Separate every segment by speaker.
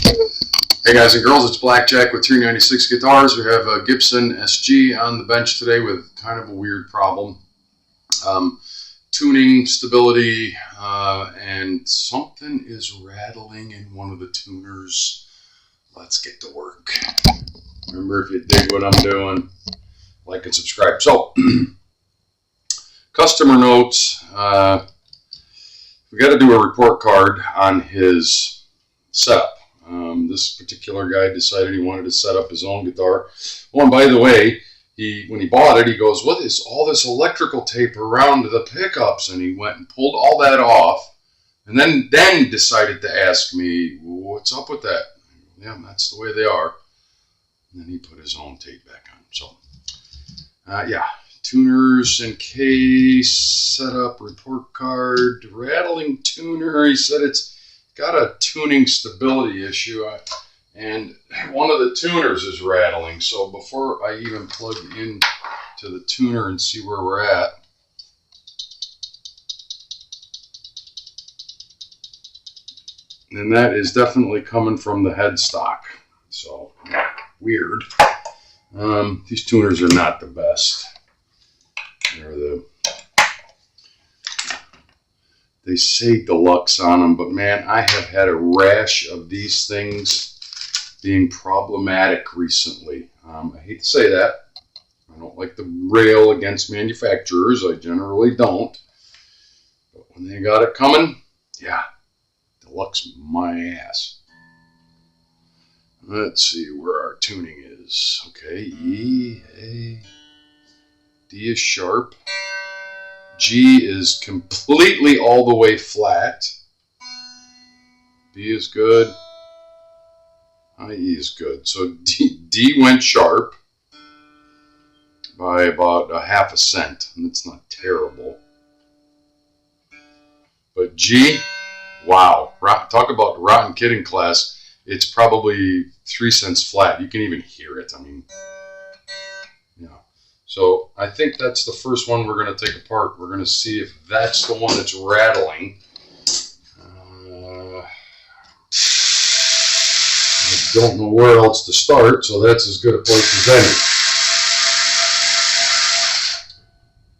Speaker 1: Hey guys and girls, it's Blackjack with 396 Guitars. We have a Gibson SG on the bench today with kind of a weird problem. Tuning stability, and something is rattling in one of the tuners. Let's get to work. Remember, if you dig what I'm doing, like and subscribe. So, customer notes. We got to do a report card on his setup. This particular guy decided he wanted to set up his own guitar. Oh, and by the way, when he bought it, he goes, "What is all this electrical tape around the pickups?" And he went and pulled all that off, and then decided to ask me, "What's up with that?" Yeah, that's the way they are. And then he put his own tape back on. So, yeah, tuners in case, setup, report card, rattling tuner. He said it's got a tuning stability issue, and one of the tuners is rattling. So before I even plug in to the tuner and see where we're at, and that is definitely coming from the headstock. So weird. These tuners are not the best. They say deluxe on them, but man, I have had a rash of these things being problematic recently. I hate to say that. I don't like to rail against manufacturers. I generally don't. But when they got it coming, yeah, deluxe my ass. Let's see where our tuning is. Okay, E, A, D is sharp. G is completely all the way flat. B is good. E is good. So D went sharp by about a half a cent, and it's not terrible. But G, wow, talk about rotten kidding class. It's probably 3 cents flat. You can even hear it. I mean, yeah. So I think that's the first one we're going to take apart. We're going to see if that's the one that's rattling. I don't know where else to start, so that's as good a place as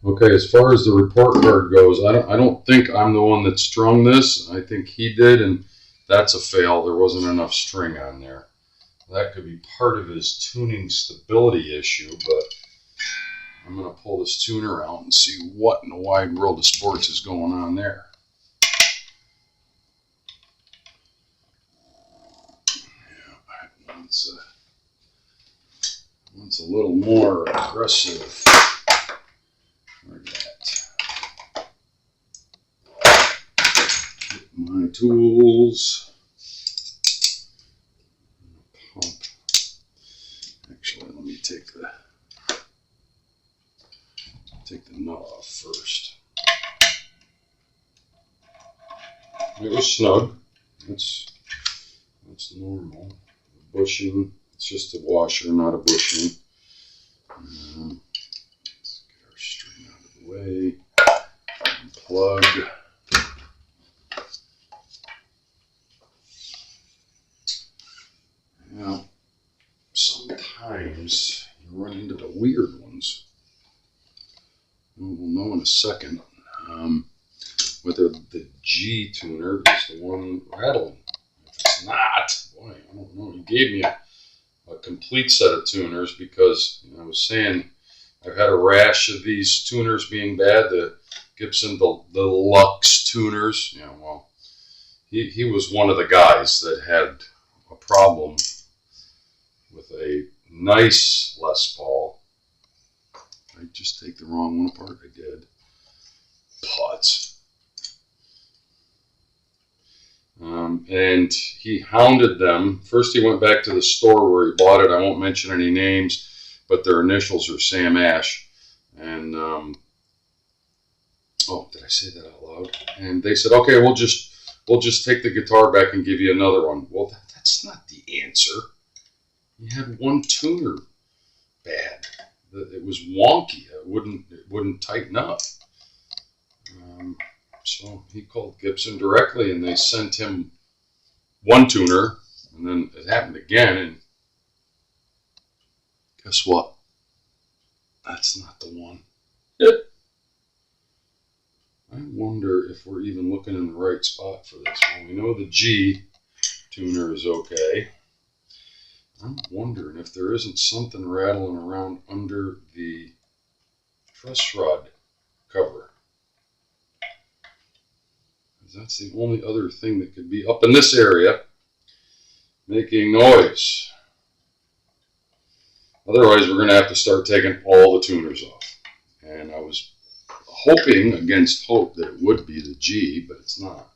Speaker 1: any. Okay, as far as the report card goes, I don't think I'm the one that strung this. I think he did, and that's a fail. There wasn't enough string on there. That could be part of his tuning stability issue, but I'm going to pull this tuner out and see what in the wide world of sports is going on there. Yeah, one's a little more aggressive. Where's that? Get my tools. Pump. Actually, let me take the nut off first. It was snug. That's normal. The bushing, it's just a washer, not a bushing. Let's get our string out of the way. Unplug. Now, sometimes you run into the weird ones. We'll know in a second whether the G tuner is the one rattling. If it's not, boy, I don't know. He gave me a complete set of tuners because I was saying I've had a rash of these tuners being bad. The Gibson Deluxe tuners. Yeah, well, he was one of the guys that had a problem with a nice Les Paul. I just take the wrong one apart. I did. Putz. And he hounded them. First he went back to the store where he bought it. I won't mention any names, but their initials are Sam Ash. And, oh, did I say that out loud? And they said, okay, we'll just take the guitar back and give you another one. Well, that's not the answer. You had one tuner bad. It was wonky. It wouldn't tighten up. So he called Gibson directly, and they sent him one tuner, And then it happened again, and guess what? That's not the one. I wonder if we're even looking in the right spot for this one. We know the G tuner is okay. I'm wondering if there isn't something rattling around under the truss rod cover. That's the only other thing that could be up in this area making noise. Otherwise, we're going to have to start taking all the tuners off. And I was hoping against hope that it would be the G, but it's not.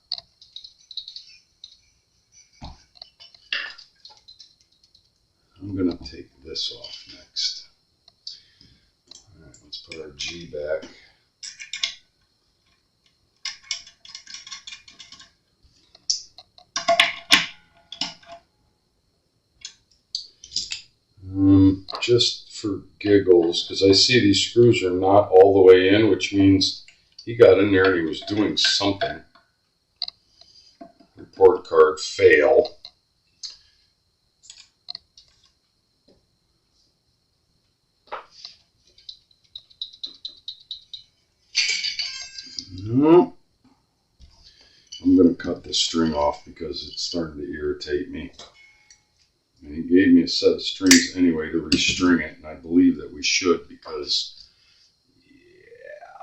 Speaker 1: I'm going to take this off next. All right, let's put our G back. Just for giggles, because I see these screws are not all the way in, which means he got in there and he was doing something. Report card fail. No. I'm going to cut this string off because it's starting to irritate me. And he gave me a set of strings anyway to restring it, and I believe that we should because, yeah,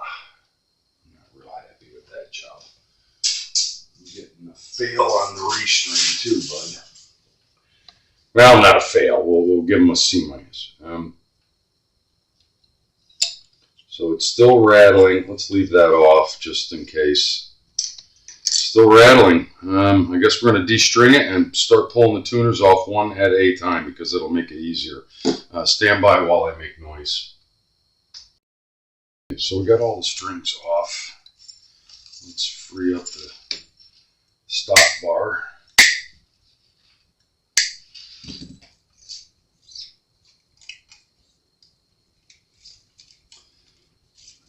Speaker 1: I'm not real happy with that job. I'm getting a fail on the restring too, bud. Well, not a fail. We'll give him a C minus. So it's still rattling. Let's leave that off just in case. Still rattling. I guess we're going to destring it and start pulling the tuners off one at a time because it'll make it easier. Stand by while I make noise. Okay, so we got all the strings off. Let's free up the stop bar.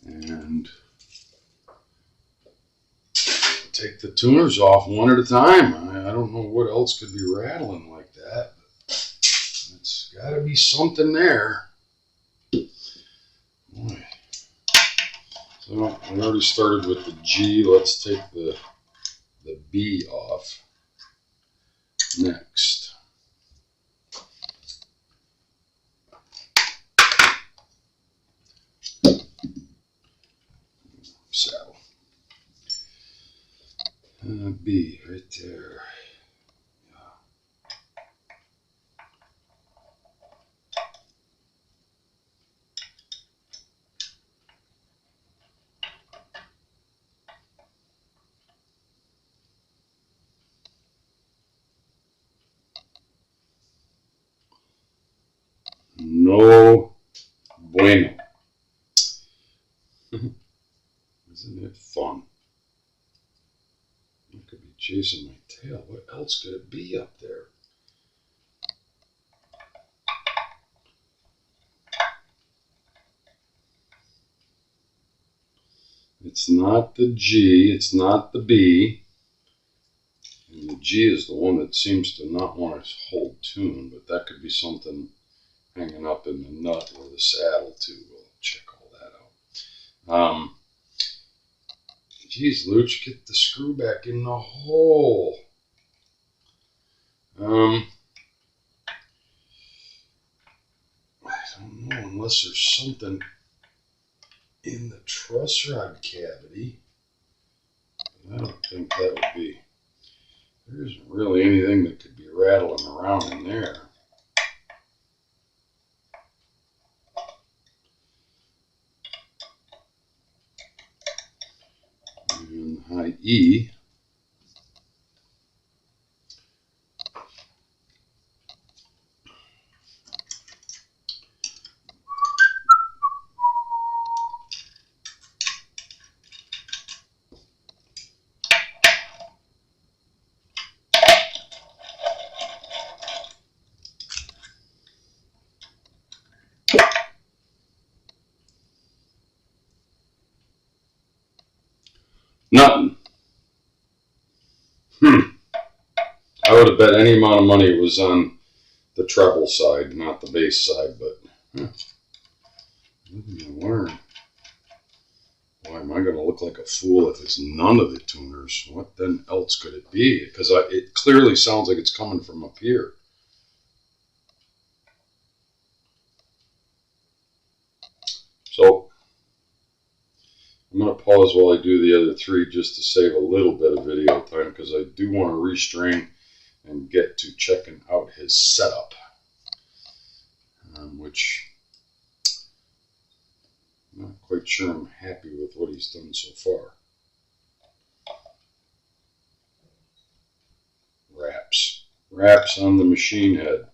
Speaker 1: And take the tuners off one at a time. I don't know what else could be rattling like that. It's got to be something there. Boy. So we already started with the G. Let's take the B off next. Saddle. B right there. No bueno. Isn't it fun? I could be chasing my tail. What else could it be up there? It's not the G, it's not the B. And the G is the one that seems to not want to hold tune, but that could be something hanging up in the nut or the saddle too. We'll check all that out. Geez, Luch, get the screw back in the hole. I don't know, unless there's something in the truss rod cavity. I don't think that would be. There isn't really anything that could be rattling around in there. And high E. Nothing. I would have bet any amount of money it was on the treble side, not the bass side. But what are you going to learn? Why am I going to look like a fool if it's none of the tuners? What then else could it be? Because it clearly sounds like it's coming from up here. So I'm going to pause while I do the other three just to save a little bit of video time, because I do want to restring and get to checking out his setup, which I'm not quite sure I'm happy with what he's done so far. Wraps on the machine head,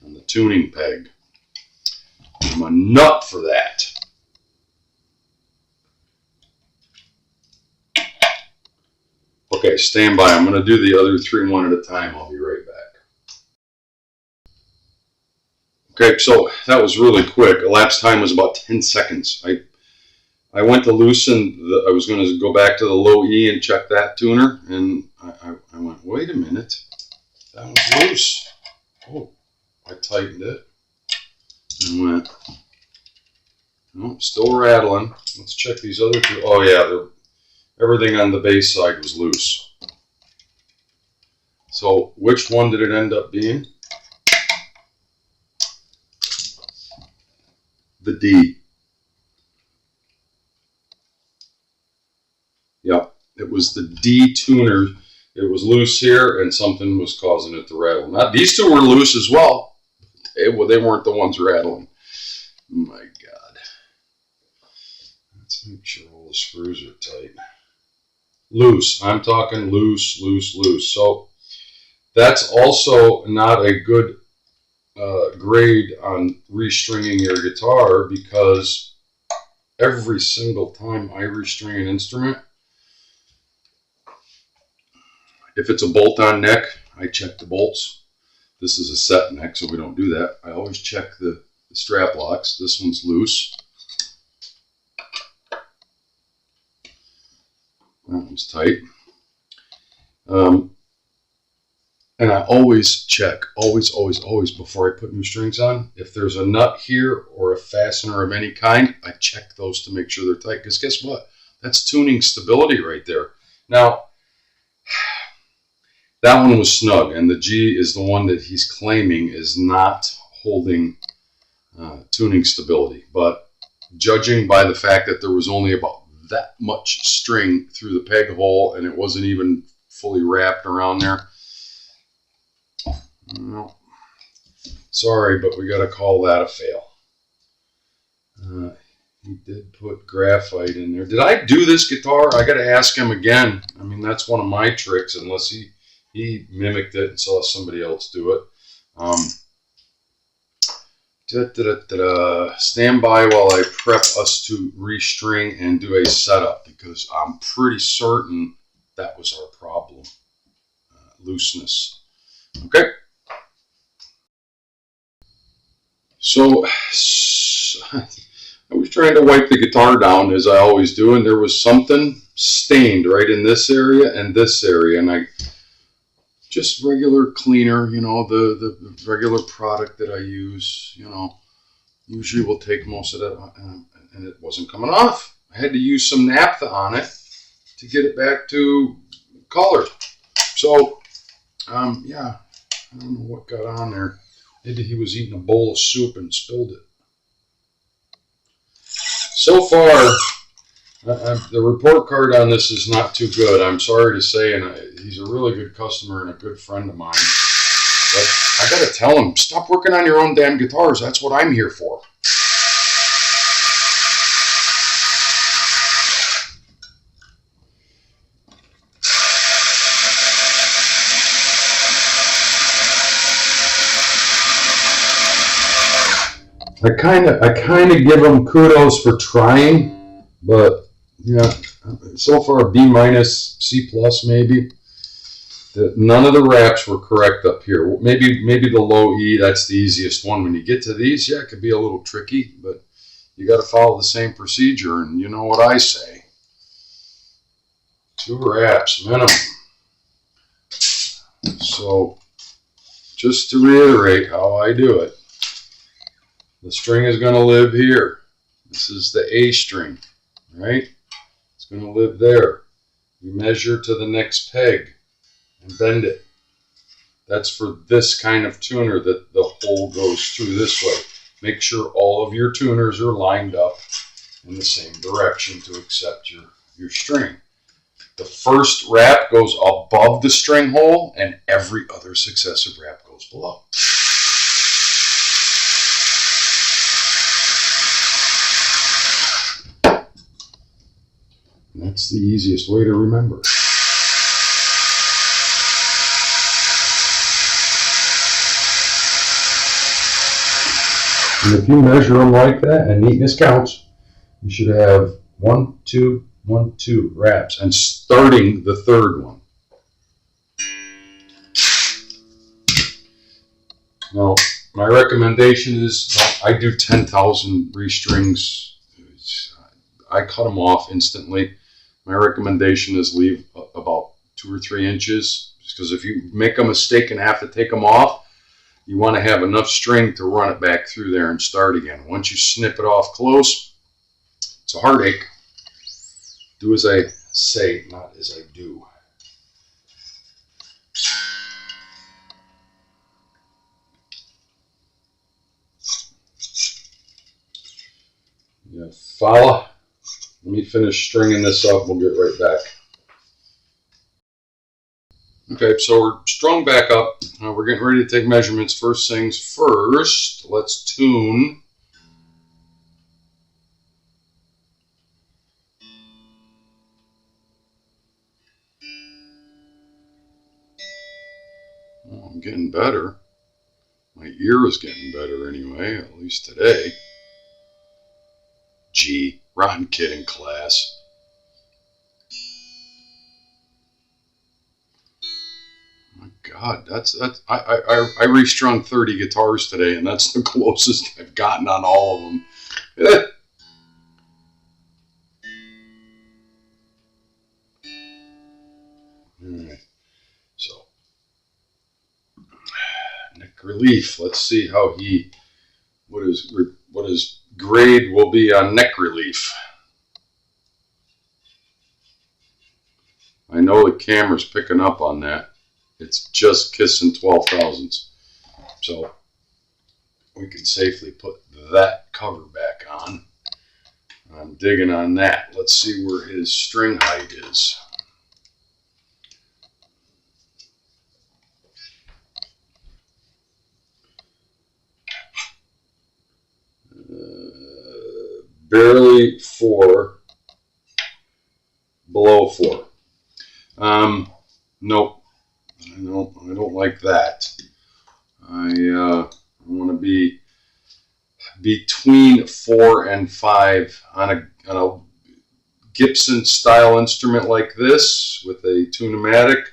Speaker 1: on the tuning peg. I'm a nut for that. Okay, stand by. I'm going to do the other three one at a time. I'll be right back. Okay, so that was really quick. Elapsed time was about 10 seconds. I went to loosen, I was going to go back to the low E and check that tuner, and I went, wait a minute, that was loose. Oh, I tightened it and went, no, still rattling. Let's check these other two. Oh yeah, everything on the bass side was loose. So which one did it end up being? The D. Yep, it was the D tuner. It was loose here, and something was causing it to rattle. Now, these two were loose as well. They weren't the ones rattling. My God. Let's make sure all the screws are tight. Loose. I'm talking loose, loose, loose. So that's also not a good grade on restringing your guitar, because every single time I restring an instrument, if it's a bolt-on neck, I check the bolts. This is a set neck, so we don't do that. I always check the strap locks. This one's loose. That one's tight. And I always check, always, before I put new strings on, if there's a nut here or a fastener of any kind, I check those to make sure they're tight. Because guess what? That's tuning stability right there. Now, that one was snug, and the G is the one that he's claiming is not holding tuning stability. But judging by the fact that there was only about that much string through the peg hole, and it wasn't even fully wrapped around there, no, sorry, but we got to call that a fail. He did put graphite in there. Did I do this guitar? I got to ask him again. I mean, that's one of my tricks, unless he mimicked it and saw somebody else do it. Stand by while I prep us to restring and do a setup, because I'm pretty certain that was our problem. Looseness. Okay. So I was trying to wipe the guitar down, as I always do, and there was something stained right in this area and this area, and I just regular cleaner, you know, the regular product that I use, you know, usually will take most of that, and it wasn't coming off. I had to use some naphtha on it to get it back to color. So, yeah, I don't know what got on there. Maybe he was eating a bowl of soup and spilled it. So far, the report card on this is not too good. I'm sorry to say, and he's a really good customer and a good friend of mine. But I got to tell him, stop working on your own damn guitars. That's what I'm here for. I kind of give him kudos for trying, but yeah, so far B minus, C plus maybe. None of the wraps were correct up here. Maybe the low E, that's the easiest one. When you get to these, yeah, it could be a little tricky, but you got to follow the same procedure, and you know what I say. 2 wraps minimum. So just to reiterate how I do it, the string is going to live here. This is the A string, right? It's going to live there. You measure to the next peg and bend it. That's for this kind of tuner that the hole goes through this way. Make sure all of your tuners are lined up in the same direction to accept your string. The first wrap goes above the string hole and every other successive wrap goes below. And that's the easiest way to remember. And if you measure them like that, and neatness counts, you should have 1, 2, 1, 2 wraps, and starting the third one. Now, my recommendation is I do 10,000 restrings. I cut them off instantly. My recommendation is leave about 2 or 3 inches, because if you make a mistake and have to take them off, you want to have enough string to run it back through there and start again. Once you snip it off close, it's a heartache. Do as I say, not as I do. Yeah, follow. Let me finish stringing this up. We'll get right back. Okay, so we're strung back up. We're getting ready to take measurements. First things first, let's tune. Well, I'm getting better. My ear is getting better anyway, at least today. Gee, rotten kid in class. My God, I restrung 30 guitars today, and that's the closest I've gotten on all of them. All right, so neck relief. Let's see how what his grade will be on neck relief. I know the camera's picking up on that. It's just kissing 12 thousandths. So we can safely put that cover back on. I'm digging on that. Let's see where his string height is. Barely 4, below 4. Nope, I don't like that. I want to be between 4 and 5 on a Gibson style instrument like this with a tune-o-matic.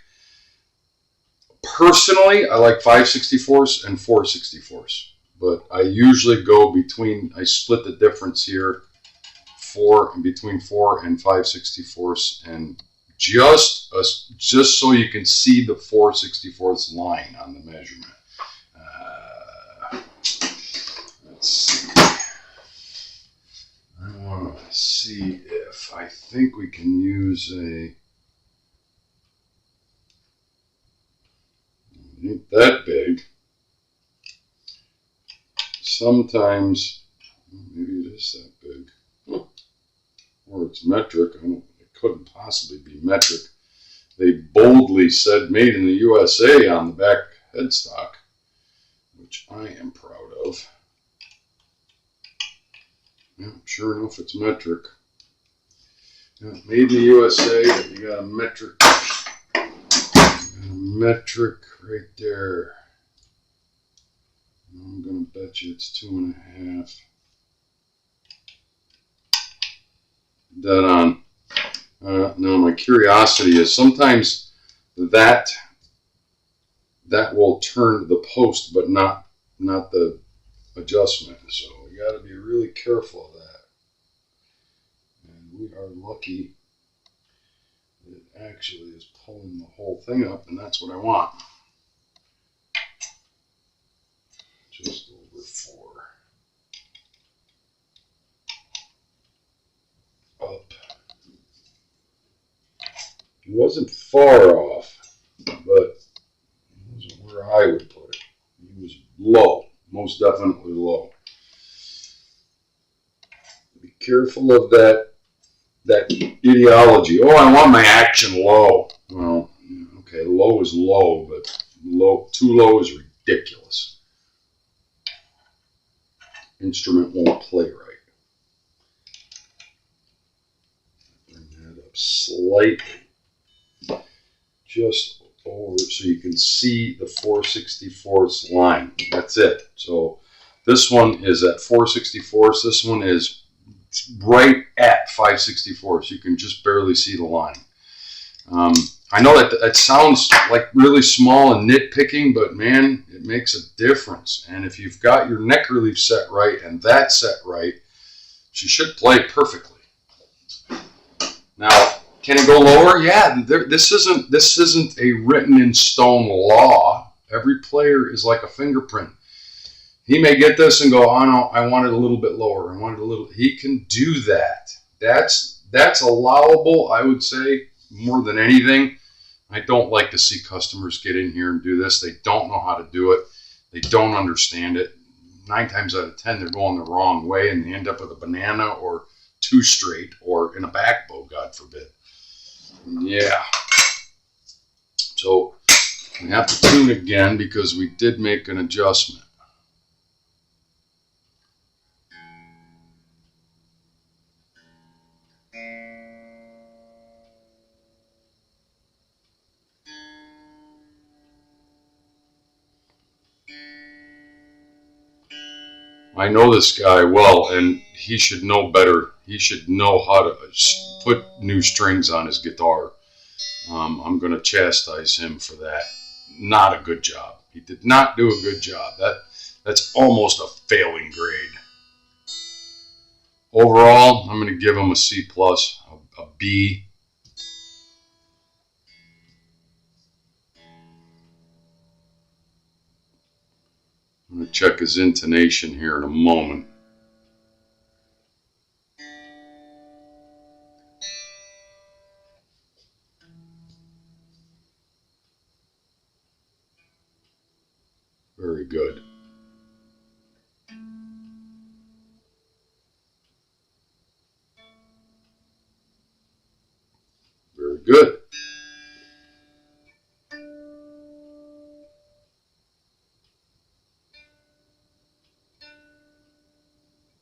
Speaker 1: Personally, I like 5/64 and 4/64. But I usually go between, I split the difference here, between 4 and 5/64, and just so you can see the 4/64 line on the measurement. Let's see. I want to see if I think we can use it ain't that big. Sometimes, maybe it is that big. Or it's metric. It couldn't possibly be metric. They boldly said made in the USA on the back headstock, which I am proud of. Yeah, sure enough, it's metric. Yeah, made in the USA, you got a metric. Metric right there. I'm going to bet you it's 2.5. Dead on. Now my curiosity is sometimes that will turn the post, but not the adjustment. So we got to be really careful of that. And we are lucky that it actually is pulling the whole thing up, and that's what I want. 4. Up. He wasn't far off, but he wasn't where I would put it. He was low, most definitely low. Be careful of that ideology. Oh, I want my action low. Well, okay, low is low, but too low is ridiculous. Instrument won't play right. Bring that up slightly, just over, so you can see the 4/64 line. That's it. So this one is at 4/64. This one is right at 5/64, so you can just barely see the line. I know that sounds like really small and nitpicking, but man, it makes a difference. And if you've got your neck relief set right and that set right, she should play perfectly. Now, can it go lower? Yeah, this isn't a written in stone law. Every player is like a fingerprint. He may get this and go, oh no, I want it a little bit lower. I want it a little. He can do that. That's allowable, I would say, more than anything. I don't like to see customers get in here and do this. They don't know how to do it. They don't understand it. 9 times out of 10, they're going the wrong way, and they end up with a banana or 2 straight or in a back bow, God forbid. Yeah. So we have to tune again because we did make an adjustment. I know this guy well, and he should know better. He should know how to put new strings on his guitar. I'm going to chastise him for that. Not a good job. He did not do a good job. That's almost a failing grade. Overall, I'm going to give him a C+, a B. I'm going to check his intonation here in a moment. Very good. Very good.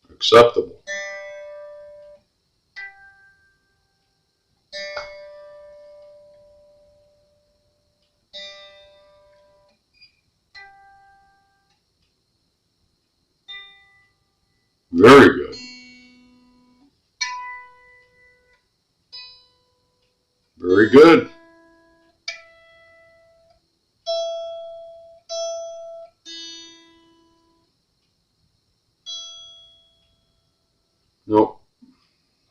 Speaker 1: Acceptable. Very good. Very good. Nope.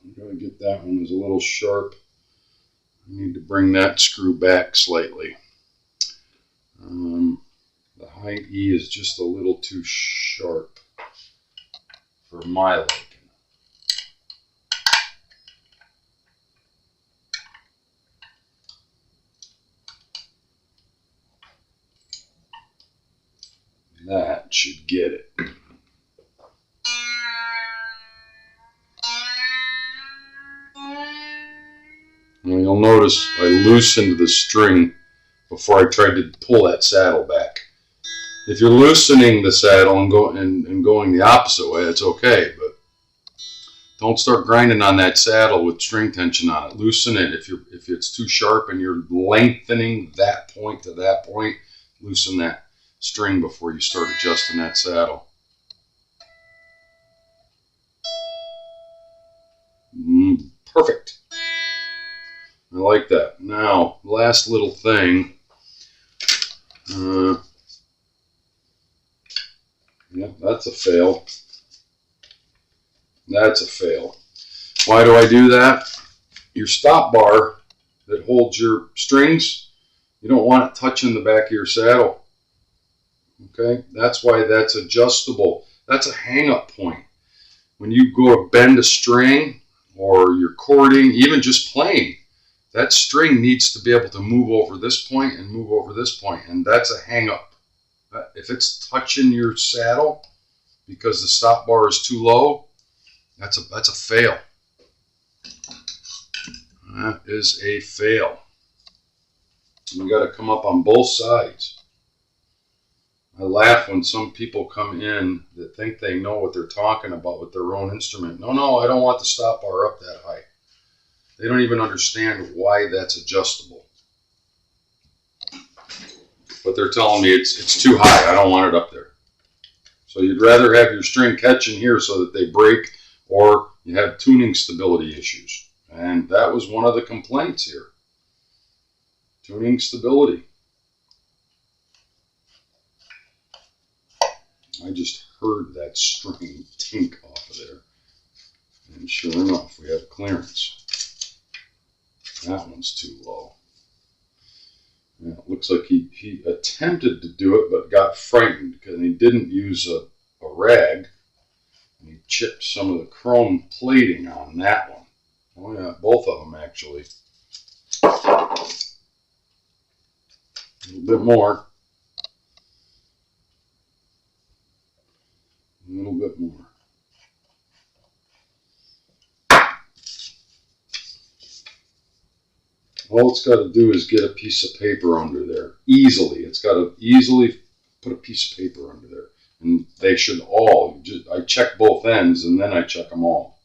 Speaker 1: I'm going to get that one. It's a little sharp. I need to bring that screw back slightly. The high E is just a little too sharp for my liking. That should get it. And you'll notice I loosened the string before I tried to pull that saddle back. If you're loosening the saddle and going the opposite way, it's okay, but don't start grinding on that saddle with string tension on it. Loosen it. If it's too sharp and you're lengthening that point to that point, loosen that string before you start adjusting that saddle. Perfect. I like that. Now, last little thing. Yeah, that's a fail. That's a fail. Why do I do that? Your stop bar that holds your strings, you don't want it touching the back of your saddle. Okay, that's why that's adjustable. That's a hang-up point. When you go to bend a string or you're chording, even just playing, that string needs to be able to move over this point and move over this point, and that's a hang-up. If it's touching your saddle because the stop bar is too low, that's a fail. That is a fail. You got to come up on both sides. I laugh when some people come in that think they know what they're talking about with their own instrument. No, I don't want the stop bar up that high. They don't even understand why that's adjustable. But they're telling me it's too high. I don't want it up there. So you'd rather have your string catching here so that they break, or you have tuning stability issues. And that was one of the complaints here. Tuning stability. I just heard that string tink off of there. And sure enough, we have clearance. That one's too low. Yeah, it looks like he attempted to do it, but got frightened because he didn't use a rag. And he chipped some of the chrome plating on that one. Oh yeah, both of them actually. A little bit more. A little bit more. All it's got to do is get a piece of paper under there. Easily. It's got to easily put a piece of paper under there. And they should all. I check both ends and then I check them all.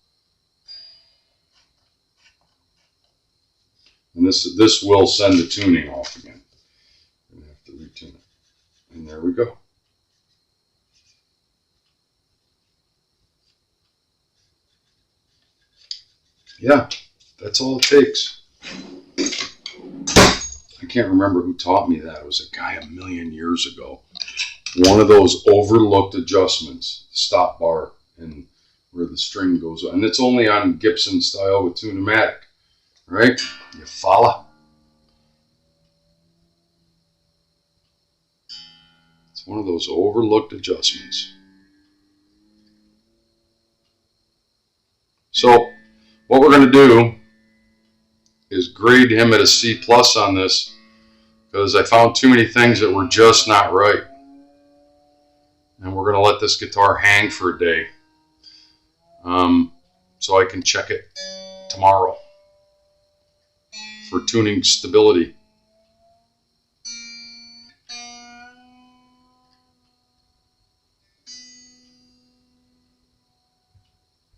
Speaker 1: And this will send the tuning off again. I'm going to have to retune it. And there we go. Yeah, that's all it takes. I can't remember who taught me that. It was a guy a million years ago. One of those overlooked adjustments, stop bar and where the string goes on. And it's only on Gibson style with tune-o-matic, right? You follow? It's one of those overlooked adjustments. So what we're going to do is grade him at a C+ on this, because I found too many things that were just not right. And we're going to let this guitar hang for a day, so I can check it tomorrow for tuning stability.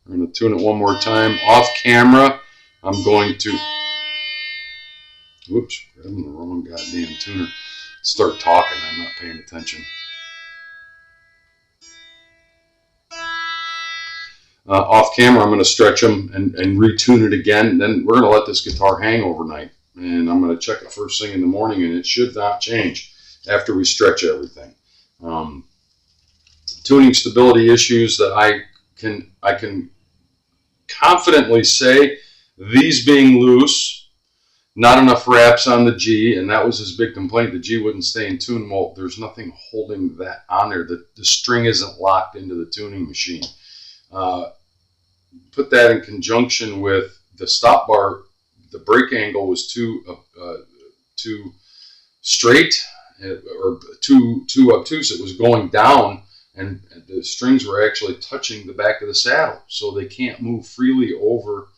Speaker 1: I'm going to tune it one more time off camera. I'm going to, whoops, grabbing the wrong goddamn tuner. Start talking, I'm not paying attention. Off camera, I'm going to stretch them and retune it again. Then we're going to let this guitar hang overnight. And I'm going to check it first thing in the morning, and it should not change after we stretch everything. Tuning stability issues that I can confidently say, these being loose, not enough wraps on the G, and that was his big complaint. The G wouldn't stay in tune. Well, there's nothing holding that on there. The string isn't locked into the tuning machine. Put that in conjunction with the stop bar. The break angle was too straight or too obtuse. It was going down, and the strings were actually touching the back of the saddle, so they can't move freely over,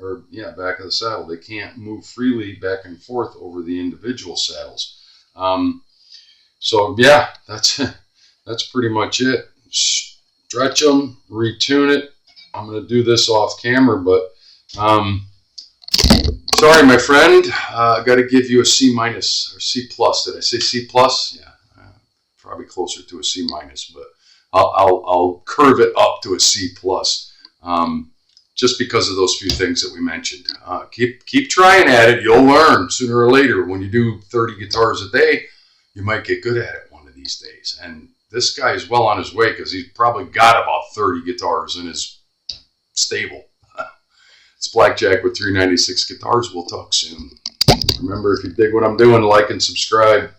Speaker 1: or yeah, back of the saddle. They can't move freely back and forth over the individual saddles. So yeah, that's pretty much it. Stretch them, retune it. I'm going to do this off camera, but sorry, my friend. I got to give you a C- or C+. Did I say C+? Yeah, probably closer to a C-, but I'll curve it up to a C+. Just because of those few things that we mentioned. Keep trying at it. You'll learn sooner or later. When you do 30 guitars a day, you might get good at it one of these days. And this guy is well on his way, because he's probably got about 30 guitars in his stable. It's Blackjack with 396 Guitars. We'll talk soon. Remember, if you dig what I'm doing, like and subscribe.